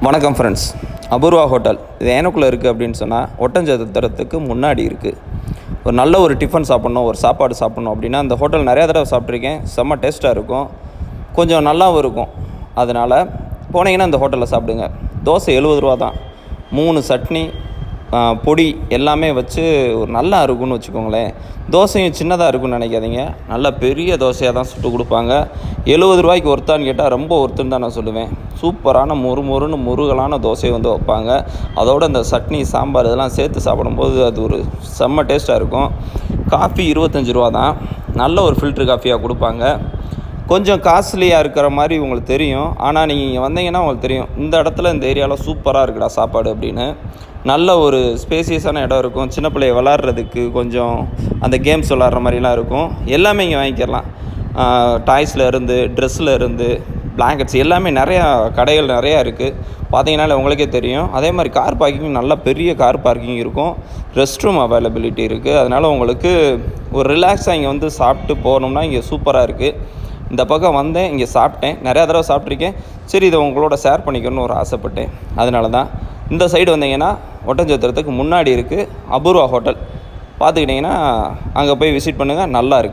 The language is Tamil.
வணக்கம் ஃப்ரெண்ட்ஸ். அபூர்வா ஹோட்டல் இது ஏனக்குள்ளே இருக்குது அப்படின்னு சொன்னால் ஒட்டஞ்சத்திரத்துக்கு முன்னாடி இருக்குது. ஒரு நல்ல ஒரு டிஃபன் சாப்பிட்ணும், ஒரு சாப்பாடு சாப்பிட்ணும் அப்படின்னா அந்த ஹோட்டல் நிறையா தடவை சாப்பிட்ருக்கேன். செம்ம டேஸ்ட்டாக இருக்கும், கொஞ்சம் நல்லாவும் இருக்கும். அதனால் போனீங்கன்னா இந்த ஹோட்டலில் சாப்பிடுங்க. தோசை 70 ரூபா தான். 3 சட்னி, பொடி எல்லாமே வச்சு ஒரு நல்லா இருக்கும்னு வச்சுக்கோங்களேன். தோசையும் சின்னதாக இருக்குன்னு நினைக்காதீங்க, நல்லா பெரிய தோசையாக தான் சுட்டு கொடுப்பாங்க. 70 ரூபாய்க்கு ஒர்த்தான்னு கேட்டால் ரொம்ப ஒர்த்துன்னு தான் நான் சொல்லுவேன். சூப்பரான மொறுமொறுன்னு முருகலான தோசையை வந்து வைப்பாங்க. அதோடு இந்த சட்னி, சாம்பார் இதெல்லாம் சேர்த்து சாப்பிடும்போது அது ஒரு செம்ம டேஸ்ட்டாக இருக்கும். காஃபி 25 ரூபா தான். நல்ல ஒரு ஃபில்ட்ரு காஃபியாக கொடுப்பாங்க. கொஞ்சம் காஸ்ட்லியாக இருக்கிற மாதிரி உங்களுக்கு தெரியும், ஆனால் நீங்கள் இங்கே வந்தீங்கன்னா உங்களுக்கு தெரியும் இந்த இடத்துல இந்த ஏரியாவில் சூப்பராக இருக்குடா சாப்பாடு அப்படின்னு. நல்ல ஒரு ஸ்பேசியஸான இடம் இருக்கும். சின்ன பிள்ளைய விளாட்றதுக்கு கொஞ்சம் அந்த கேம்ஸ் விளாட்ற மாதிரிலாம் இருக்கும். எல்லாமே இங்கே வாங்கிக்கலாம். டாய்ஸில் இருந்து, ட்ரெஸ்ஸில் இருந்து, பிளாங்கெட்ஸ் எல்லாமே நிறையா கடைகள் நிறையா இருக்குது. பார்த்தீங்கன்னாலே உங்களுக்கே தெரியும். அதே மாதிரி கார் பார்க்கிங், நல்ல பெரிய கார் பார்க்கிங் இருக்கும். ரெஸ்ட் ரூம் அவைலபிலிட்டி இருக்குது. அதனால் உங்களுக்கு ஒரு ரிலாக்ஸாக இங்கே வந்து சாப்பிட்டு போகணும்னா இங்கே சூப்பராக இருக்குது. இந்த பக்கம் வந்தேன், இங்கே சாப்பிட்டேன், நிறையா தடவை சாப்பிட்ருக்கேன். சரி, இதை உங்களோட ஷேர் பண்ணிக்கணும்னு ஒரு ஆசைப்பட்டேன். அதனால தான் இந்த சைடு வந்தீங்கன்னா ஒட்டஞ்சத்திரத்துக்கு முன்னாடி இருக்குது அபூர்வா ஹோட்டல். பார்த்துக்கிட்டிங்கன்னா அங்கே போய் விசிட் பண்ணுங்கள், நல்லா இருக்குது.